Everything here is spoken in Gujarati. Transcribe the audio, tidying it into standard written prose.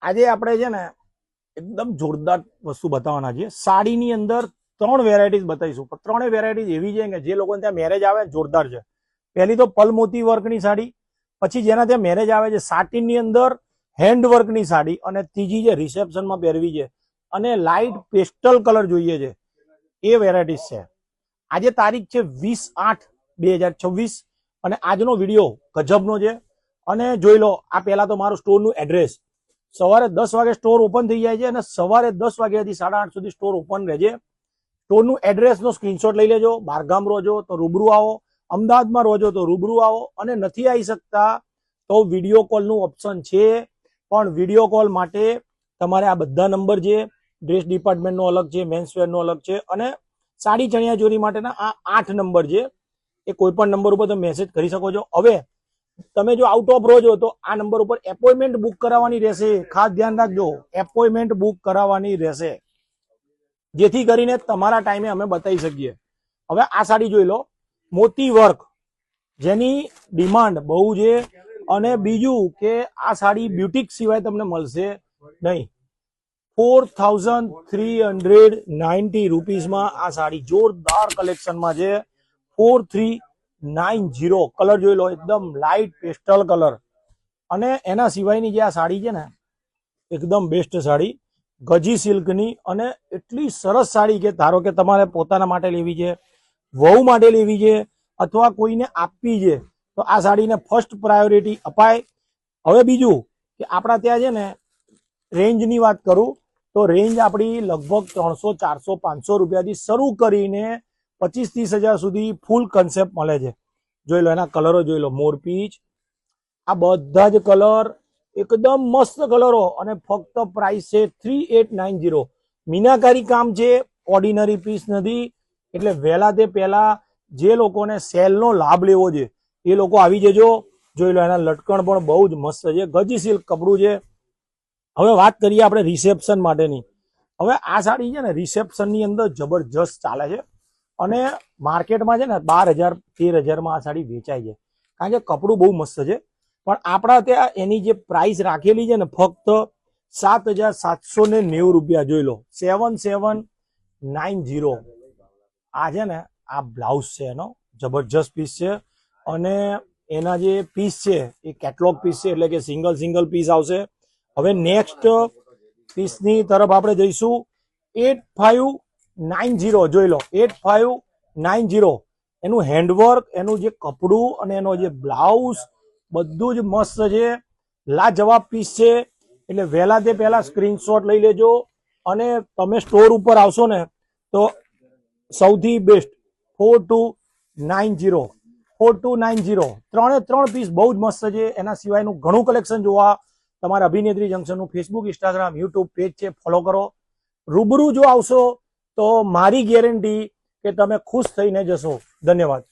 આજે આપણે છે ને એકદમ જોરદાર વસ્તુ બતાવવાના છીએ। સાડીની અંદર 3 વેરાયટીઝ બતાવીશું, પણ 3 વેરાયટીઝ એવી છે કે જે લોકોને ત્યાં મેરેજ આવે જોરદાર છે। પહેલી તો પલમોતી વર્કની સાડી, પછી જેના ત્યાં મેરેજ આવે છે સાટીનની અંદર હેન્ડવર્કની સાડી, અને ત્રીજી જે રિસેપ્શનમાં પહેરવી છે અને લાઇટ પેસ્ટલ કલર જોઈએ છે એ વેરાયટીઝ છે। આજે તારીખ છે 20/8/2026 અને આજનો વિડીયો ગજબનો છે। અને જોઈ લો, આ પહેલા તો મારું સ્ટોરનું એડ્રેસ। સવારે 10 વાગે સ્ટોર ઓપન થઈ જાય છે અને સવારે 10 વાગ્યાથી 8:30 સુધી સ્ટોર ઓપન રહે છે। સ્ટોરનું એડ્રેસનો સ્ક્રીનશોટ લઈ લેજો। બહારગામ રહો છો તો રૂબરૂ આવો, અમદાવાદમાં રહો છો તો રૂબરૂ આવો, અને નથી આવી શકતા તો વિડીયો કોલનું ઓપ્શન છે, પણ વિડીયો કોલ માટે તમારે આ બધા નંબર છે, ડ્રેસ ડિપાર્ટમેન્ટનો અલગ છે, મેન્સવેરનો અલગ છે, અને સાડી ચણિયા ચોરી માટેના આ 8 નંબર છે। એ કોઈ પણ નંબર ઉપર તમે મેસેજ કરી શકો છો। હવે તમે જો આઉટ ઓફ રહો છો તો આ નંબર ઉપર એપોઇન્ટમેન્ટ બુક કરાવવાની રહેશે। ખાસ ધ્યાન રાખજો, એપોઇન્ટમેન્ટ બુક કરાવવાની રહેશે, જેથી કરીને તમારા ટાઈમે અમે બતાવી શકીએ। હવે આ સાડી જોઈ લો, મોતી વર્ક, જેની ડિમાન્ડ બહુ છે। અને બીજું કે આ સાડી બ્યુટીક સિવાય તમને મળશે નહીં। 4390 રૂપીસમાં આ સાડી જોરદાર કલેક્શનમાં છે। 4390 કલર જોઈ લો, એકદમ લાઇટ પેસ્ટલ કલર। અને એના સિવાયની જે આ સાડી છે ને, એકદમ બેસ્ટ સાડી, ગજી સિલ્કની, અને એટલી સરસ સાડી કે ધારો કે તમારે પોતાના માટે લેવી છે, વહુ માટે લેવી છે, અથવા કોઈને આપવી છે, તો આ સાડીને ફર્સ્ટ પ્રાયોરિટી અપાય। હવે બીજું કે આપણા ત્યાં છે ને, રેન્જની વાત કરું તો રેન્જ આપણી લગભગ 300, 400, 500 રૂપિયાથી શરૂ કરીને 25-30 હજાર સુધી ફૂલ કન્સેપ્ટ મળે છે। જોઈ લો, એના કલરો જોઈ લો, મોરપીચ, આ બધા જ કલર એકદમ મસ્ત કલરો, અને ફક્ત પ્રાઇસ છે 3890। મીનાકારી કામ છે, ઓર્ડિનરી પીસ નથી। એટલે વહેલા તે પહેલા જે લોકોને સેલનો લાભ લેવો છે એ લોકો આવી જજો। જોઈ લો, એના લટકણ પણ બહુ જ મસ્ત છે, ગજી સિલ્ક કપડું છે। હવે વાત કરીએ આપણે રિસેપ્શન માટેની। હવે આ સાડી છે ને રિસેપ્શનની અંદર જબરજસ્ત ચાલે છે, અને માર્કેટમાં છે ને 12,000-13,000 આ સાડી વેચાય છે, કારણ કે કપડું બહુ મસ્ત છે। પણ આપણા ત્યાં એની જે પ્રાઇસ રાખેલી છે ને, ફક્ત 7,790 રૂપિયા। જોઈ લો, 7790। આ છે ને, આ બ્લાઉઝ છે એનો, જબરજસ્ત પીસ છે। અને એના જે પીસ છે એ કેટલોગ પીસ છે, એટલે કે સિંગલ પીસ આવશે। હવે નેક્સ્ટ પીસની તરફ આપણે જઈશું। 8590 જોઈ લો, 8590। એનું હેન્ડવર્ક, એનું જે કપડું અને એનો જે બ્લાઉઝ બધું જ મસ્ત છે, લાજવાબ પીસ છે। એટલે વહેલા તે પહેલા સ્ક્રીનશોટ લઈ લેજો, અને તમે સ્ટોર ઉપર આવશો ને તો સૌથી બેસ્ટ 4290 3 પીસ બહુ જ મસ્ત છે। એના સિવાયનું ઘણું કલેક્શન જોવા તમારે અભિનેત્રી જંકશનનું ફેસબુક, ઇન્સ્ટાગ્રામ, યુટ્યુબ પેજ છે, ફોલો કરો। રૂબરૂ જો આવશો તો મારી ગેરંટી કે તમે ખુશ થઈને જશો। ધન્યવાદ।